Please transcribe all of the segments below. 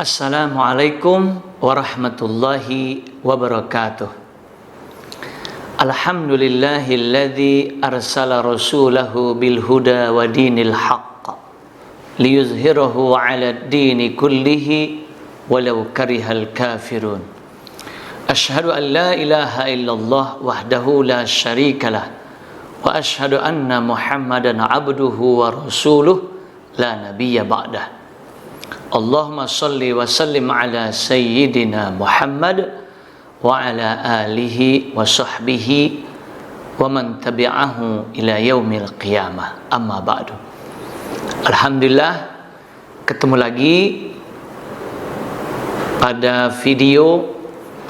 Assalamualaikum warahmatullahi wabarakatuh. Alhamdulillahilladzi arsala rasulahu bil huda wa dinil haqq liyuzhirahu 'ala ad-dini kullihi walau karihal kafirun. Asyhadu an la ilaha illallah wahdahu la syarikalah wa asyhadu anna Muhammadan 'abduhu wa rasuluh la nabiyya ba'dah. Allahumma salli wa sallim ala sayyidina Muhammad wa ala alihi wa sahbihi wa man tabi'ahu ila yaumil qiyamah. Amma ba'du. Alhamdulillah, ketemu lagi pada video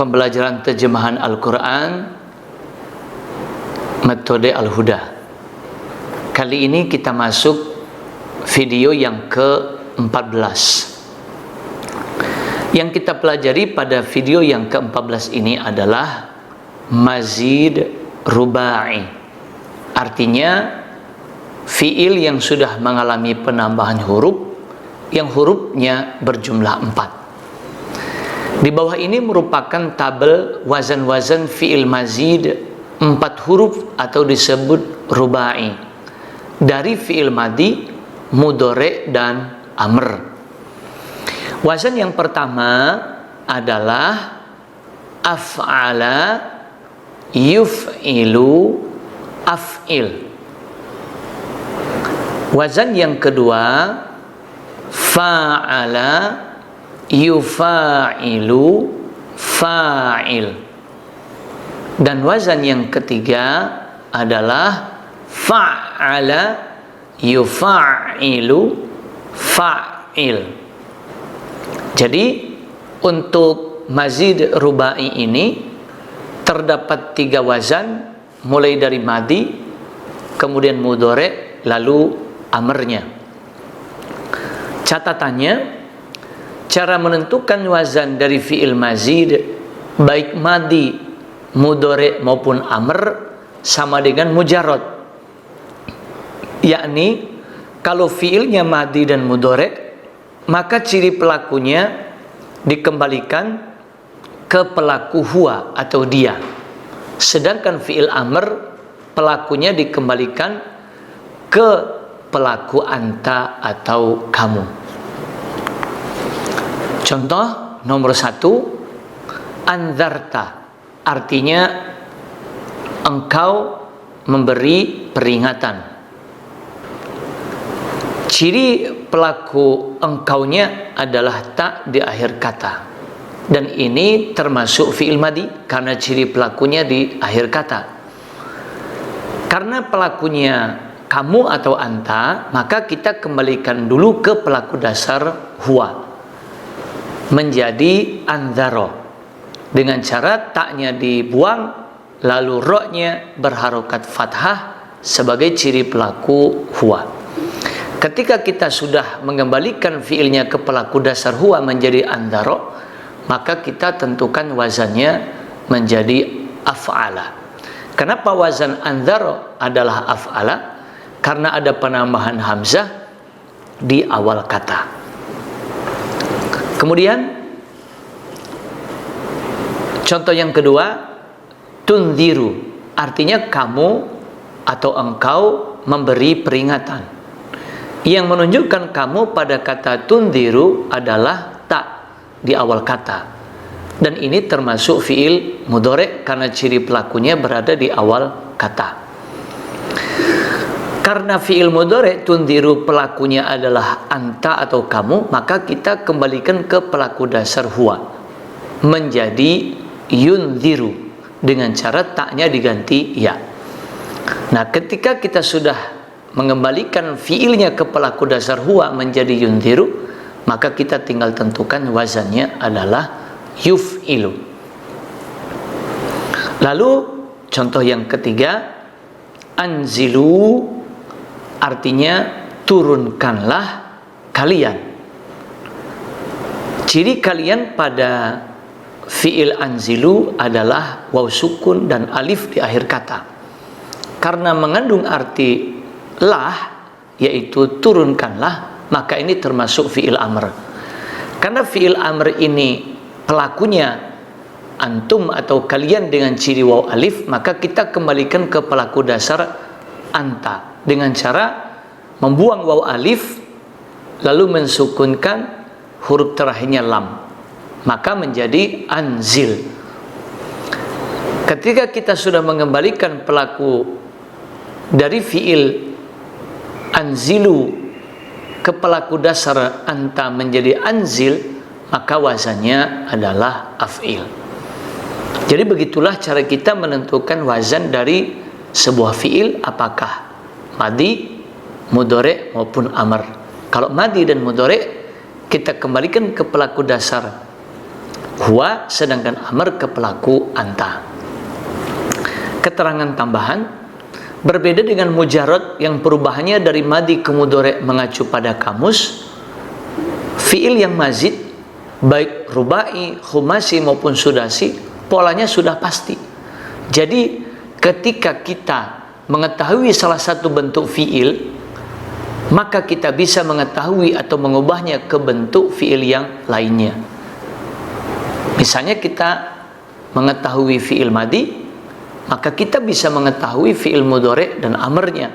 pembelajaran terjemahan Al-Quran metode Al-Huda. Kali ini kita masuk video yang ke-14. Yang kita pelajari pada video yang ke-14 ini adalah mazid rubai. Artinya fiil yang sudah mengalami penambahan huruf yang hurufnya berjumlah 4. Di bawah ini merupakan tabel wazan-wazan fiil mazid 4 huruf atau disebut rubai dari fiil madi, mudhari dan amr. Wazan yang pertama adalah af'ala, yuf'ilu, af'il. Wazan yang kedua fa'ala, yufa'ilu, fa'il. Dan wazan yang ketiga adalah fa'ala, yufa'ilu, fa'il. Jadi untuk mazid rubai ini terdapat 3 wazan, mulai dari madi, kemudian mudhari, lalu amrnya. Catatannya, cara menentukan wazan dari fi'il mazid baik madi, mudhari maupun amr sama dengan mujarrad. Yakni kalau fi'ilnya madi dan mudhari, maka ciri pelakunya dikembalikan ke pelaku huwa atau dia. Sedangkan fi'il amr pelakunya dikembalikan ke pelaku anta atau kamu. Contoh nomor 1, anzarta, artinya engkau memberi peringatan. Ciri pelaku engkaunya adalah tak di akhir kata. Dan ini termasuk fi'il madi karena ciri pelakunya di akhir kata. Karena pelakunya kamu atau anta, maka kita kembalikan dulu ke pelaku dasar huwa. Menjadi anzaro. Dengan cara taknya dibuang, lalu ro-nya berharokat fathah sebagai ciri pelaku huwa. Ketika kita sudah mengembalikan fiilnya ke pelaku dasar huwa menjadi anzaro, maka kita tentukan wazannya menjadi af'ala. Kenapa wazan anzaro adalah af'ala? Karena ada penambahan hamzah di awal kata. Kemudian contoh yang kedua, tunziru, artinya kamu atau engkau memberi peringatan. Yang menunjukkan kamu pada kata tunziru adalah tak di awal kata. Dan ini termasuk fi'il mudhari karena ciri pelakunya berada di awal kata. Karena fi'il mudhari tunziru pelakunya adalah anta atau kamu, maka kita kembalikan ke pelaku dasar huwa menjadi yunziru dengan cara taknya diganti ya. Nah, ketika kita sudah mengembalikan fiilnya ke pelaku dasar huwa menjadi yunziru, maka kita tinggal tentukan wazannya adalah yuf'ilu. Lalu contoh yang ketiga, anzilu, artinya turunkanlah kalian. Ciri kalian pada fiil anzilu adalah waw sukun dan alif di akhir kata. Karena mengandung arti lah, yaitu turunkanlah, maka ini termasuk fi'il amr. karena fi'il amr ini pelakunya antum atau kalian dengan ciri waw alif, maka kita kembalikan ke pelaku dasar anta dengan cara membuang waw alif lalu mensukunkan huruf terakhirnya lam, maka menjadi anzil. Ketika kita sudah mengembalikan pelaku dari fi'il anzilu ke pelaku dasar anta menjadi anzil, maka wazannya adalah af'il. Jadi begitulah cara kita menentukan wazan dari sebuah fi'il, apakah madi, mudhari maupun amr. Kalau madi dan mudhari kita kembalikan ke pelaku dasar huwa, sedangkan amr ke pelaku anta. Keterangan tambahan, berbeda dengan mujarrad yang perubahannya dari madi ke mudhari mengacu pada kamus, fi'il yang mazid baik rubai, khumasi maupun sudasi polanya sudah pasti. Jadi ketika kita mengetahui salah satu bentuk fi'il, maka kita bisa mengetahui atau mengubahnya ke bentuk fi'il yang lainnya. Misalnya kita mengetahui fi'il madi, maka kita bisa mengetahui fi'il mudhari dan amrnya,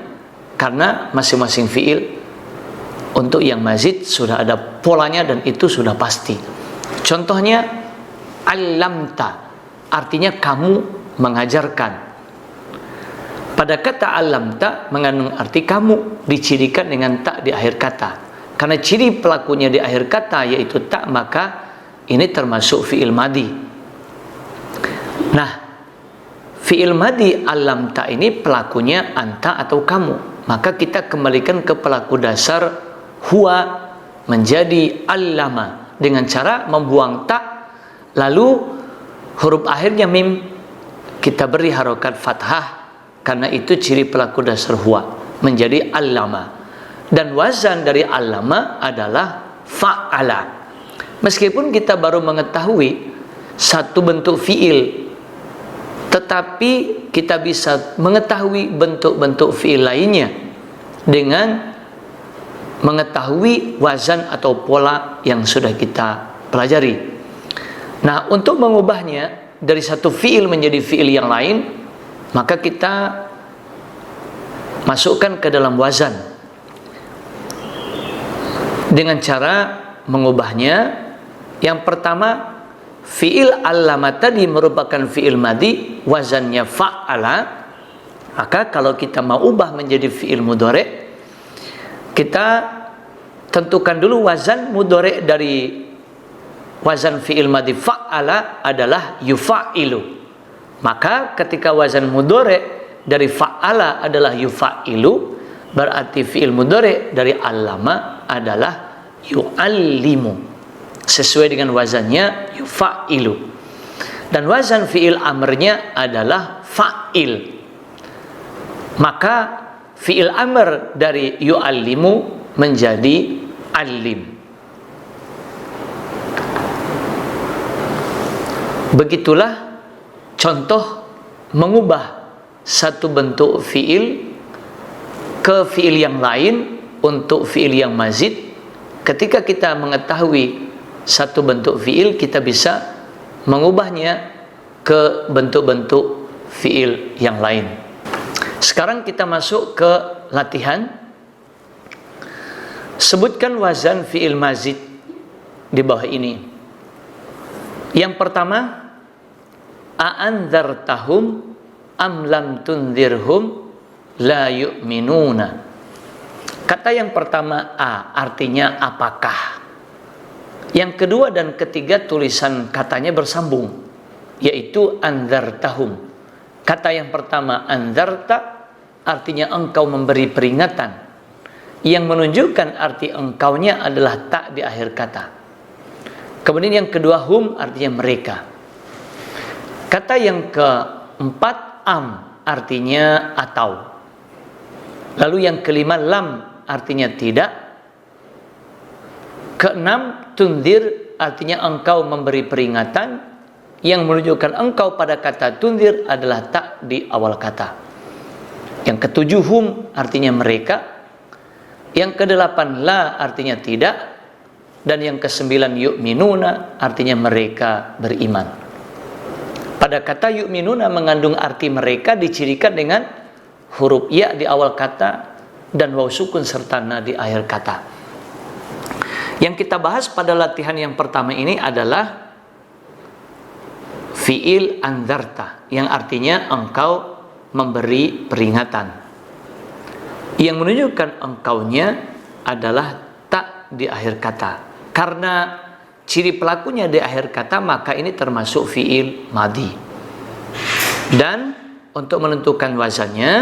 karena masing-masing fi'il untuk yang mazid sudah ada polanya dan itu sudah pasti. Contohnya allamta, artinya kamu mengajarkan. Pada kata allamta mengandung arti kamu, dicirikan dengan tak di akhir kata. Karena ciri pelakunya di akhir kata yaitu tak, maka ini termasuk fi'il madi. Nah, fi'il madi allamta ini pelakunya anta atau kamu, maka kita kembalikan ke pelaku dasar huwa menjadi allama dengan cara membuang tak, lalu huruf akhirnya mim kita beri harokat fathah, karena itu ciri pelaku dasar huwa menjadi allama. Dan wazan dari allama adalah fa'ala. Meskipun kita baru mengetahui satu bentuk fi'il, tetapi kita bisa mengetahui bentuk-bentuk fi'il lainnya dengan mengetahui wazan atau pola yang sudah kita pelajari. Nah, untuk mengubahnya dari satu fi'il menjadi fi'il yang lain, maka kita masukkan ke dalam wazan dengan cara mengubahnya. Yang pertama, fi'il allama tadi merupakan fi'il madi, wazannya fa'ala. Maka kalau kita mau ubah menjadi fi'il mudhari, kita tentukan dulu wazan mudhari dari wazan fi'il madi fa'ala adalah yufa'ilu. Maka ketika wazan mudhari dari fa'ala adalah yufa'ilu, berarti fi'il mudhari dari allama adalah yu'allimu, sesuai dengan wazannya yufa'ilu. Dan wazan fi'il amrnya adalah fa'il. Maka fi'il amr dari yu'allimu menjadi alim. Begitulah contoh mengubah satu bentuk fi'il ke fi'il yang lain untuk fi'il yang mazid. Ketika kita mengetahui satu bentuk fi'il, kita bisa mengubahnya ke bentuk-bentuk fi'il yang lain. Sekarang kita masuk ke latihan. Sebutkan wazan fi'il mazid di bawah ini. Yang pertama, a'anzartahum am lam tunzirhum la yu'minuna. Kata yang pertama a artinya apakah. Yang kedua dan ketiga tulisan katanya bersambung, yaitu anzartahum. Kata yang pertama anzarta artinya engkau memberi peringatan, yang menunjukkan arti engkaunya adalah tak di akhir kata. Kemudian yang kedua hum artinya mereka. Kata yang keempat am artinya atau. Lalu yang kelima lam artinya tidak. Keenam tundir artinya engkau memberi peringatan, yang menunjukkan engkau pada kata tundir adalah tak di awal kata. Yang ketujuh hum artinya mereka. Yang kedelapan la artinya tidak. Dan yang kesembilan yu'minuna, artinya mereka beriman. Pada kata yu'minuna mengandung arti mereka dicirikan dengan huruf ya di awal kata dan waw sukun serta na di akhir kata. Yang kita bahas pada latihan yang pertama ini adalah fi'il anzarta, yang artinya engkau memberi peringatan. Yang menunjukkan engkaunya adalah tak di akhir kata. Karena ciri pelakunya di akhir kata, maka ini termasuk fi'il madhi. Dan untuk menentukan wazannya,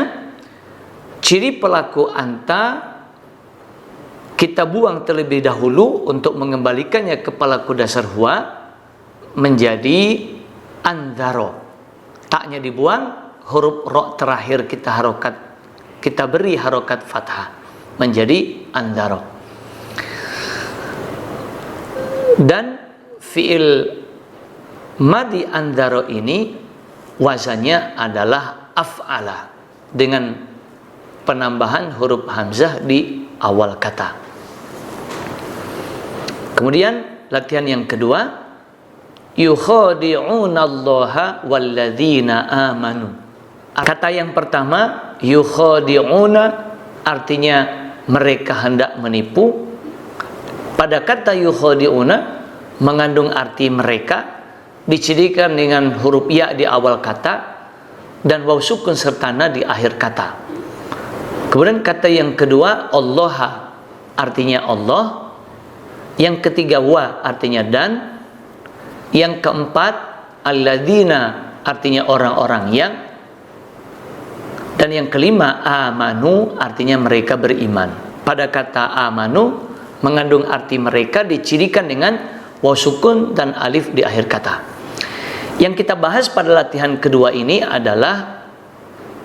ciri pelaku anta kita buang terlebih dahulu untuk mengembalikannya ke pelaku dasar huwa menjadi anzaro. Taknya dibuang, huruf ro terakhir kita beri harokat fathah menjadi anzaro. Dan fi'il madhi anzaro ini wazannya adalah af'ala dengan penambahan huruf hamzah di awal kata. Kemudian latihan yang kedua, yukhadi'unallaha walladzina amanu. Kata yang pertama, yukhadi'una, artinya mereka hendak menipu. Pada kata yukhadi'una mengandung arti mereka, dicirikan dengan huruf ya di awal kata dan waw sukun serta na di akhir kata. Kemudian kata yang kedua, Allah, artinya Allah. Yang ketiga, wa, artinya dan. Yang keempat, alladzina, artinya orang-orang yang. Dan yang kelima, amanu, artinya mereka beriman. Pada kata amanu mengandung arti mereka dicirikan dengan waw sukun dan alif di akhir kata. Yang kita bahas pada latihan kedua ini adalah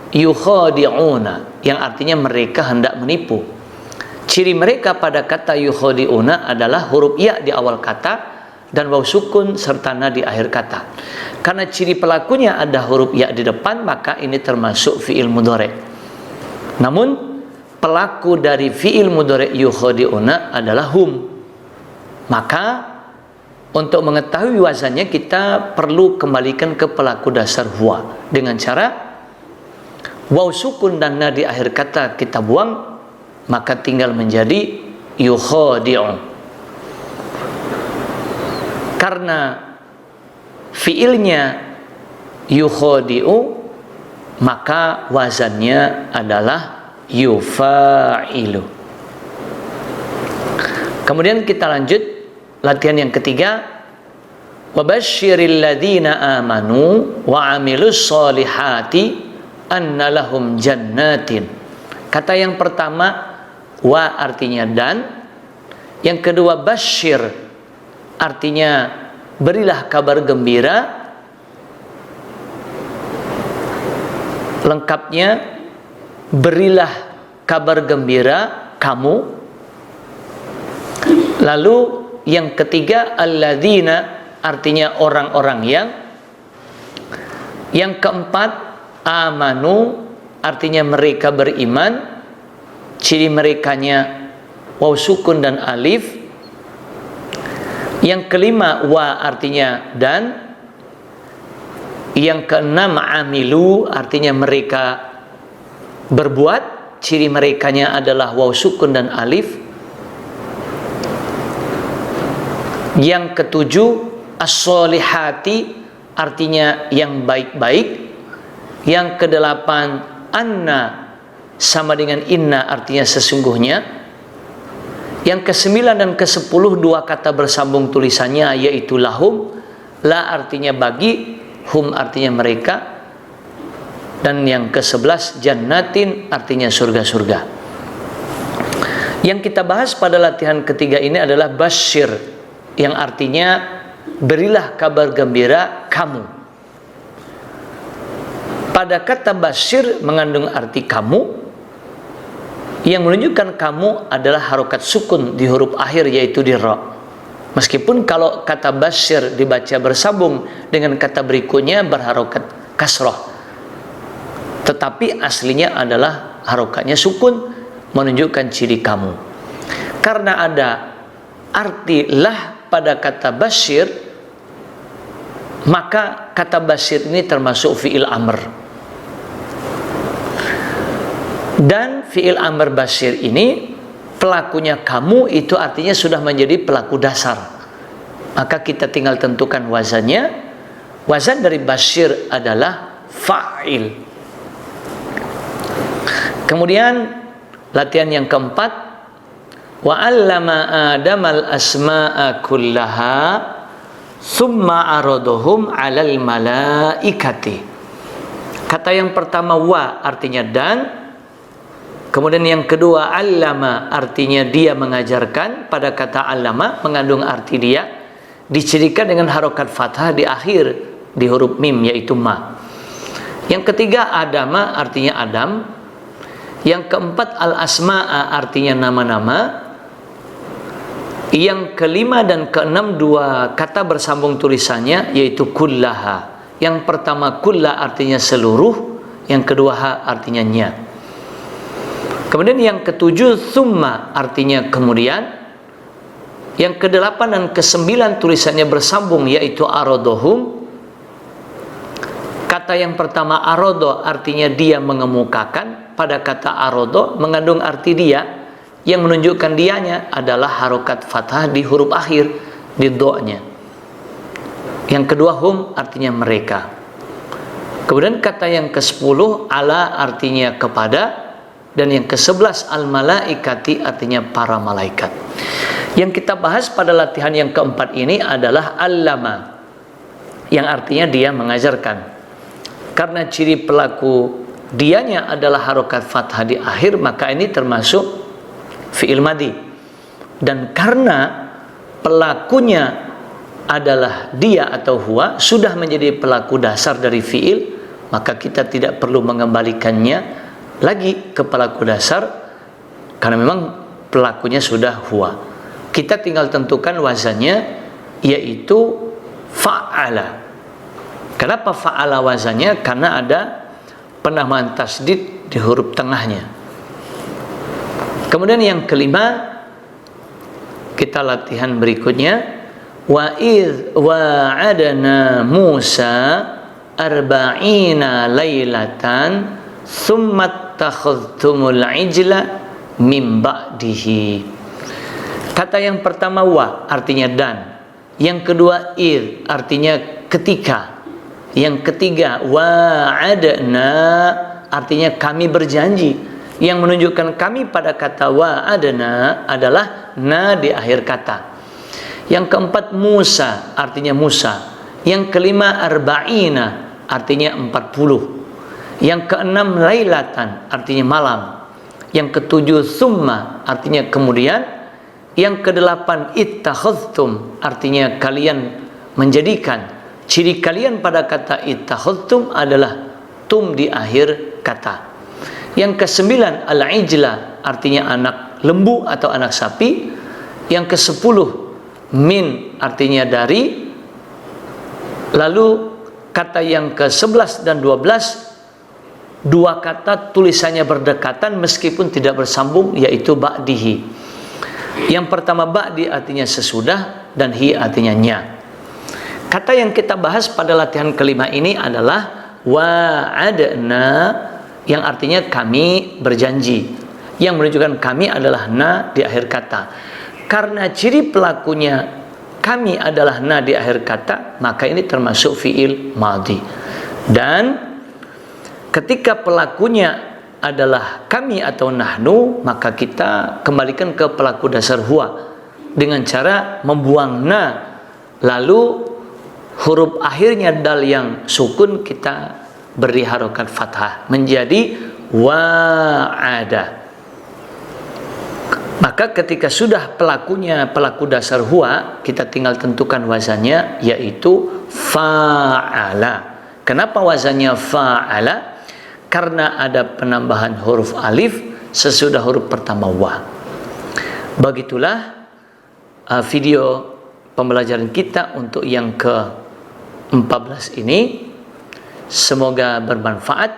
yukhadi'una, yang artinya mereka hendak menipu. Ciri mereka pada kata yukhadi'una adalah huruf ya di awal kata dan waw sukun serta na di akhir kata. Karena ciri pelakunya ada huruf ya di depan, maka ini termasuk fi'il mudhari'. Namun pelaku dari fi'il mudhari' yukhadi'una adalah hum. Maka untuk mengetahui wazannya kita perlu kembalikan ke pelaku dasar huwa dengan cara waw sukun dan na di akhir kata kita buang, maka tinggal menjadi yukhadi'u. Karena fiilnya yukhadi'u, maka wazannya adalah yufa'ilu. Kemudian kita lanjut latihan yang ketiga, wabashshiril ladzina amanu wa 'amilus sholihati anna lahum jannatin. Kata yang pertama wa artinya dan, yang kedua basyir artinya berilah kabar gembira, lengkapnya berilah kabar gembira kamu. Lalu yang ketiga alladzina artinya orang-orang yang keempat amanu artinya mereka beriman, ciri merekanya waw sukun dan alif. Yang kelima wa artinya dan. Yang keenam amilu artinya mereka berbuat, ciri merekanya adalah waw sukun dan alif. Yang ketujuh as-solihati artinya yang baik-baik. Yang kedelapan anna sama dengan inna artinya sesungguhnya. Yang kesembilan dan kesepuluh dua kata bersambung tulisannya yaitu lahum, la artinya bagi, hum artinya mereka. Dan yang ke-11 jannatin artinya surga-surga. Yang kita bahas pada latihan ketiga ini adalah basyir, yang artinya berilah kabar gembira kamu. Pada kata basyir mengandung arti kamu, yang menunjukkan kamu adalah harokat sukun di huruf akhir yaitu di ra. Meskipun kalau kata basyir dibaca bersambung dengan kata berikutnya berharokat kasrah, tetapi aslinya adalah harokatnya sukun menunjukkan ciri kamu. Karena ada artilah pada kata basyir, maka kata basyir ini termasuk fi'il amr. Dan fi'il amr basyir ini pelakunya kamu, itu artinya sudah menjadi pelaku dasar. Maka kita tinggal tentukan wazannya. Wazan dari basyir adalah fa'il. Kemudian latihan yang keempat, wa 'allama adamal asma'a kullaha summa araduhum 'alal malaikati. Kata yang pertama wa artinya dan, kemudian yang kedua 'allama artinya dia mengajarkan. Pada kata 'allama mengandung arti dia, dicirikan dengan harokat fathah di akhir, di huruf mim, yaitu ma. Yang ketiga adama artinya adam. Yang keempat al-asma'a artinya nama-nama. Yang kelima dan keenam dua kata bersambung tulisannya, yaitu kullaha. Yang pertama kulla artinya seluruh, yang kedua ha artinya nya. Kemudian yang ketujuh summa artinya kemudian. Yang kedelapan dan kesembilan tulisannya bersambung, yaitu aradohum. Kata yang pertama arodo artinya dia mengemukakan. Pada kata arodo mengandung arti dia, yang menunjukkan dianya adalah harokat fathah di huruf akhir, di do-nya. Yang kedua hum artinya mereka. Kemudian kata yang ke-10 ala artinya kepada, dan yang ke-11 al-malaikati artinya para malaikat. Yang kita bahas pada latihan yang keempat ini adalah allama, yang artinya dia mengajarkan. Karena ciri pelaku dianya adalah harokat fathah di akhir, maka ini termasuk fi'il madi. Dan karena pelakunya adalah dia atau huwa, sudah menjadi pelaku dasar dari fi'il, maka kita tidak perlu mengembalikannya lagi ke pelaku dasar, karena memang pelakunya sudah huwa. Kita tinggal tentukan wazannya, yaitu fa'ala. Kenapa fa'ala wazannya? Karena ada penambahan tasdid di huruf tengahnya. Kemudian yang kelima, kita latihan berikutnya. Wa idh wa'adna Musa arba'ina laylatan thumma takhadhtumul ijla min ba'dihi. Kata yang pertama wa artinya dan, yang kedua idh artinya ketika, yang ketiga wa'adna artinya kami berjanji, yang menunjukkan kami pada kata wa'adna adalah na di akhir kata. Yang keempat Musa artinya Musa. Yang kelima arba'ina artinya 40. Yang keenam lailatan artinya malam. Yang ketujuh summa artinya kemudian. Yang kedelapan ittakhadhtum artinya kalian menjadikan. Ciri kalian pada kata ittakhadhtum adalah tum di akhir kata. Yang kesembilan al-ijla artinya anak lembu atau anak sapi. Yang kesepuluh min artinya dari. Lalu kata yang ke-11 dan 12, dua kata tulisannya berdekatan meskipun tidak bersambung, yaitu ba'dihi. Yang pertama ba'di artinya sesudah, dan hi artinya nya. Kata yang kita bahas pada latihan kelima ini adalah wa'adna, yang artinya kami berjanji, yang menunjukkan kami adalah na di akhir kata. Karena ciri pelakunya kami adalah na di akhir kata, maka ini termasuk fi'il madhi. Dan ketika pelakunya adalah kami atau nahnu, maka kita kembalikan ke pelaku dasar huwa dengan cara membuang na, lalu huruf akhirnya dal yang sukun kita beri harokat fathah menjadi wa'ada. Maka ketika sudah pelakunya pelaku dasar huwa, kita tinggal tentukan wazannya, yaitu fa'ala. Kenapa wazannya fa'ala? Karena ada penambahan huruf alif sesudah huruf pertama wa. Begitulah video pembelajaran kita untuk yang ke-14 ini. Semoga bermanfaat.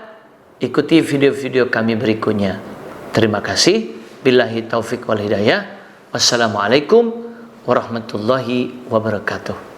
Ikuti video-video kami berikutnya. Terima kasih. Billahi taufiq wal hidayah. Wassalamualaikum warahmatullahi wabarakatuh.